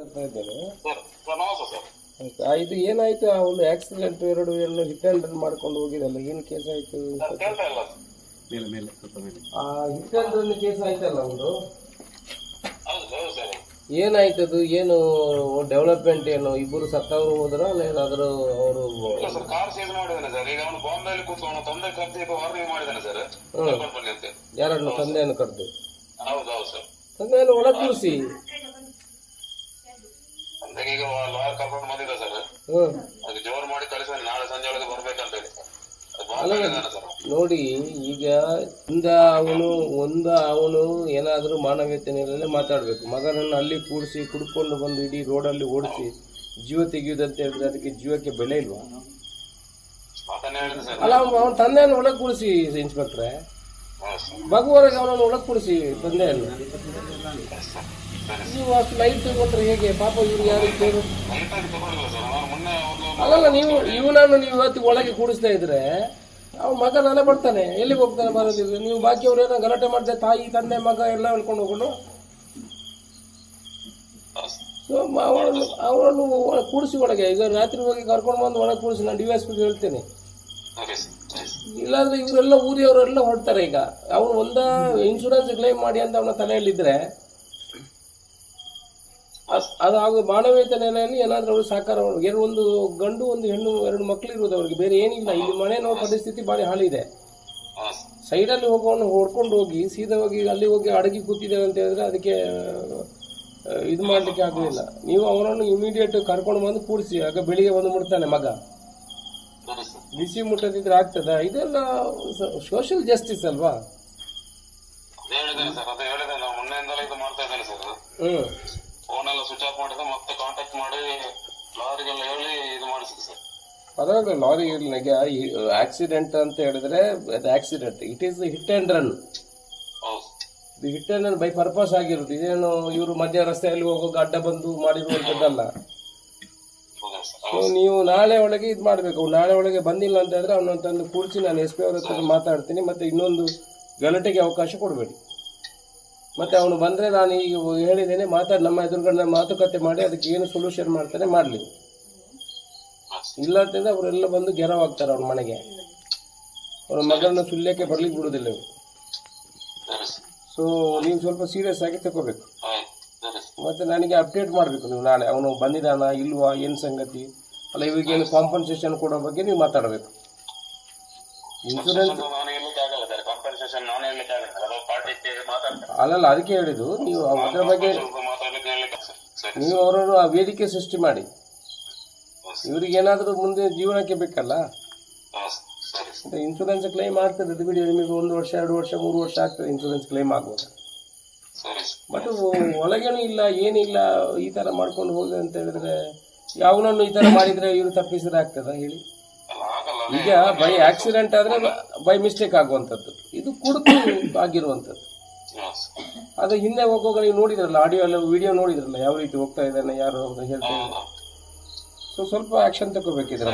ಅಂತ ಇದ್ದೇನೆ. ನಮಸ್ತೆ ಸರ್. ಇದು ಏನಾಯ್ತು? ಆ ಒಂದು ಆಕ್ಸಿಡೆಂಟ್ ಎರಡು ಎಲ್ಲ ಹಿಟ್ ಅಂಡ್ ರನ್ ಮಾಡ್ಕೊಂಡು ಹೋಗಿದಲ್ಲ, ಏನು ಕೇಸ್ ಆಯ್ತು? ಕೇಳ್ತಾ ಇಲ್ಲ ಆ ಹಿಟ್ ಅಂಡ್ ರನ್ ಕೇಸ್ ಆಯ್ತಲ್ಲ ಒಂದು, ಹೌದು ಸರ್. ಏನಾಯ್ತದು? ಏನು ಡೆವಲಪ್ಮೆಂಟ್? ಏನು ಇಬ್ಬರು ಸತ್ತವರು ಹೋದ್ರ ಅಲ್ಲ ಏನಾದ್ರು ಅವರು? ಇಲ್ಲ ಸರ್, ಕಾರ್ ಸೇಲ್ ಮಾಡಿದಾನೆ ಸರ್. ಈಗ ಅವನು ಬಾಂಬೆಯಲ್ಲಿ ಕೂತ್ಕೊಂಡು ತಂದೆ ಕರ್ಸಿ ವಾರ್ನಿಂಗ್ ಮಾಡಿದಾನೆ ಸರ್. ಕರ್ಕೊಂಡು ಬನ್ನಿ ಅಂತ. ಯಾರನ್ನು? ತಂದೆಯನ್ನು ಕರೆದು? ಹೌದು ಸರ್. ತಂದೆಯನ್ನು ಒಳಗೆ ಕೂರಿಸಿ ತಂದೆಗೆ ಈಗ ಲಾಯರ್ ಕರ್ಕೊಂಡು ಬಂದಿದ್ದ ಸರ್. ಅದು ಜೋರು ಮಾಡಿ ಕಳಿಸಿ ನಾಳೆ ಸಂಜೆ ಒಳಗೆ ಬರ್ಬೇಕಂತ ಹೇಳಿ ಸರ್. ನೋಡಿ, ಈಗ ಅವನು ಏನಾದ್ರೂ ಮಾನವೀಯತೆ ನೆಲೆಯಲ್ಲಿ ಮಾತಾಡ್ಬೇಕು. ಮಗನನ್ನು ಅಲ್ಲಿ ಕೂಡಿಸಿ ಕುಡ್ಕೊಂಡು ಬಂದು ಇಡೀ ರೋಡಲ್ಲಿ ಓಡಿಸಿ ಜೀವ ತೆಗೆಯುವುದಂತ ಹೇಳಿದ್ರೆ ಅದಕ್ಕೆ ಜೀವಕ್ಕೆ ಬೆಲೆ ಇಲ್ವಾ? ಅಲ್ಲ, ಅವನ ತಂದೆಯನ್ನು ಒಳಗೆ ಕೂಡಿಸಿ ಇನ್ಸ್ಪೆಕ್ಟ್ರೆ, ಬಗುವರೆಗೆ ಅವನನ್ನು ಒಳಗೆ ಕೂಡಿಸಿ ತಂದೆಯನ್ನು. ನೀವು ಅಷ್ಟು ಲೈಟ್ ತಗೊಂಡ್ರೆ ಹೇಗೆ? ಪಾಪ ಇವ್ರು ಯಾರು ಕೇಳು. ಅಲ್ಲಲ್ಲ, ನೀವು ಇವತ್ತು ಒಳಗೆ ಕೂಡಿಸ್ತಾ ಇದ್ರೆ ಅವ ಮಗ ನಾಳೆ ಬರ್ತಾನೆ, ಎಲ್ಲಿಗೆ ಹೋಗ್ತಾನೆ? ಬರೋದಿಲ್ಲ. ನೀವು ಬಾಕಿಯವ್ರೇನೋ ಗಲಾಟೆ ಮಾಡಿದೆ, ತಾಯಿ ತಂದೆ ಮಗ ಎಲ್ಲ ಹೇಳ್ಕೊಂಡು ಹೋಗೋಣ. ಸೊ ಅವರನ್ನು ಕೂಡಿಸಿ ಒಳಗೆ, ಈಗ ರಾತ್ರಿ ಹೋಗಿ ಕರ್ಕೊಂಡು ಬಂದು ಒಳಗೆ ಕೂಡಿಸಿ ನಾನು DSP ಹೇಳ್ತೇನೆ. ಇಲ್ಲಾಂದ್ರೆ ಇವರೆಲ್ಲ ಊರಿಯವರೆಲ್ಲ ಹೊರಡ್ತಾರೆ. ಈಗ ಅವನು ಇನ್ಶೂರೆನ್ಸ್ ಕ್ಲೈಮ್ ಮಾಡಿ ಅಂತ ಅವನ ತಲೆಯಲ್ಲಿದ್ರೆ ಅದು ಮಾನವೀಯತೆ ನೆಲೆಯಲ್ಲಿ ಏನಾದ್ರೂ ಅವರು ಸಾಕಾರ ಮಾಡಬೇಕು. ಒಂದು ಗಂಡು ಒಂದು ಹೆಣ್ಣು, ಎರಡು ಮಕ್ಕಳು ಇರುವುದು ಅವರಿಗೆ, ಬೇರೆ ಏನಿಲ್ಲ. ಇಲ್ಲಿ ಮನೆ ನೋಡೋ ಪರಿಸ್ಥಿತಿ ಭಾರಿ ಹಾಳಿದೆ. ಸೈಡಲ್ಲಿ ಹೋಗೋನು ಹೊಡ್ಕೊಂಡು ಹೋಗಿ ಸೀದಾ ಹೋಗಿ ಅಲ್ಲಿ ಹೋಗಿ ಅಡಗಿ ಕೂತಿದ್ದೇವೆ ಅಂತ ಹೇಳಿದ್ರೆ ಅದಕ್ಕೆ ಇದು ಮಾಡ್ಲಿಕ್ಕೆ ಆಗಲಿಲ್ಲ. ನೀವು ಅವರನ್ನು ಇಮಿಡಿಯೇಟ್ ಕರ್ಕೊಂಡು ಬಂದು ಕೂಡಿಸಿ. ಆಗ ಬೆಳಿಗ್ಗೆ ಒಂದು ಮುಟ್ತಾನೆ ಮಗ, ಬಿಸಿ ಮುಟ್ಟದಿದ್ರೆ ಆಗ್ತದ? ಇದೆಲ್ಲ ಸೋಷಿಯಲ್ ಜಸ್ಟಿಸ್ ಅಲ್ವಾ? ಫೋನ್ ಎಲ್ಲ ಸ್ವಿಚ್ ಆಫ್ ಮಾಡಿದ್ರೆ ಮತ್ತೆ ಕಾಂಟ್ಯಾಕ್ಟ್ ಮಾಡಿ ಲಾರಿಗೆಲ್ಲ ಹೇಳಿ ಇದು ಮಾಡಿಸಿದೆ ಸರ್. ಅದಾಗ ಲಾರಿಗೆ ಆಕ್ಸಿಡೆಂಟ್ ಅಂತ ಹೇಳಿದ್ರೆ ಅದು accident, it is hit and run. Hit and run by purpose ಆಗಿರುತ್ತೆ. ಇದೇನು ಇವರು ಮಧ್ಯ ರಸ್ತೆಯಲ್ಲಿ ಹೋಗೋಕೆ ಅಡ್ಡ ಬಂದು ಮಾಡಿರುವಂತದ್ದಲ್ಲ. ನೀವು ನಾಳೆ ಒಳಗೆ ಇದು ಮಾಡಬೇಕು. ನಾಳೆ ಒಳಗೆ ಬಂದಿಲ್ಲ ಅಂತ ಹೇಳಿದ್ರೆ ಅವನನ್ನು ತಂದು ಕೂಡಿಸಿ ನಾನು SP ಅವ್ರ ಹತ್ರ ಮಾತಾಡ್ತೀನಿ. ಮತ್ತೆ ಇನ್ನೊಂದು ಗಲಾಟೆಗೆ ಅವಕಾಶ ಕೊಡಬೇಡಿ. ಮತ್ತೆ ಅವನು ಬಂದ್ರೆ ನಾನು ಈಗ ಹೇಳಿದ್ದೇನೆ, ನಮ್ಮ ಎದುರುಗಡೆ ಮಾತುಕತೆ ಮಾಡಿ ಅದಕ್ಕೆ ಏನು ಸೊಲ್ಯೂಷನ್ ಮಾಡ್ತಾನೆ ಮಾಡಲಿ. ಇಲ್ಲ ಅಂತಂದ್ರೆ ಅವರೆಲ್ಲ ಬಂದು ಗೆರವಾಗ್ತಾರೆ ಅವ್ರ ಮನೆಗೆ. ಅವ್ರ ಮಗನ ಸುಳ್ಯಕ್ಕೆ ಬರ್ಲಿಕ್ಕೆ ಬಿಡುದಿಲ್ಲ ಇವರು. ಸೊ ನೀವು ಸ್ವಲ್ಪ ಸೀರಿಯಸ್ ಆಗಿ ತಗೋಬೇಕು. ಮತ್ತೆ ನನಗೆ ಅಪ್ಡೇಟ್ ಮಾಡಬೇಕು ನೀವು ನಾಳೆ, ಅವನು ಬಂದಿದ್ದಾನ ಇಲ್ವಾ, ಏನು ಸಂಗತಿ ಅಲ್ಲ. ಇವಾಗೇನು ಕಾಂಪನ್ಸೇಷನ್ ಕೊಡೋ ಬಗ್ಗೆ ನೀವು ಮಾತಾಡಬೇಕು. ಇನ್ಶೂರೆನ್ಸ್ ಅಲ್ಲಲ್ಲ, ಅದಕ್ಕೆ ಹೇಳಿದ್ದು ನೀವು ಅದರ ಬಗ್ಗೆ ನೀವು ಅವರನ್ನು ಆ ವೇದಿಕೆ ಸೃಷ್ಟಿ ಮಾಡಿ. ಇವರಿಗೇನಾದ್ರೂ ಮುಂದೆ ಜೀವನಕ್ಕೆ ಬೇಕಲ್ಲ. ಇನ್ಶೂರೆನ್ಸ್ ಕ್ಲೈಮ್ ಆಗ್ತದೆ, ಅದು ಬಿಡಿ. ನಿಮಗೆ 1 ವರ್ಷ 2 ವರ್ಷ 3 ವರ್ಷ ಆಗ್ತದೆ ಇನ್ಶೂರೆನ್ಸ್ ಕ್ಲೈಮ್ ಆಗುವಾಗ. ಬಟ್ ಒಳಗೇನು ಇಲ್ಲ, ಏನಿಲ್ಲ, ಈ ತರ ಮಾಡ್ಕೊಂಡು ಹೋಗಿ ಅಂತ ಹೇಳಿದ್ರೆ ಯಾವನನ್ನು ಈ ತರ ಮಾಡಿದ್ರೆ ಇವರು ತಪ್ಪಿಸಿದ್ರೆ ಆಗ್ತದ ಹೇಳಿ? ಈಗ ಬೈ ಆಕ್ಸಿಡೆಂಟ್ ಆದ್ರೆ ಬೈ ಮಿಸ್ಟೇಕ್ ಆಗುವಂಥದ್ದು, ಇದು ಕುಡುಕು ಆಗಿರುವಂಥದ್ದು. ಅದು ಹಿಂದೆ ಹೋಗುವಾಗ ನೀವು ನೋಡಿದ್ರಲ್ಲ, ಆಡಿಯೋ ಎಲ್ಲ ವಿಡಿಯೋ ನೋಡಿದ್ರಲ್ಲ, ಯಾವ ರೀತಿ ಹೋಗ್ತಾ ಇದ್ದಾನೆ, ಯಾರು ಅಂತ ಹೇಳ್ತಾ ಇದ್ದಾರೆ. ಸೊ ಸ್ವಲ್ಪ ಆಕ್ಷನ್ ತಗೋಬೇಕಿದ್ರೆ.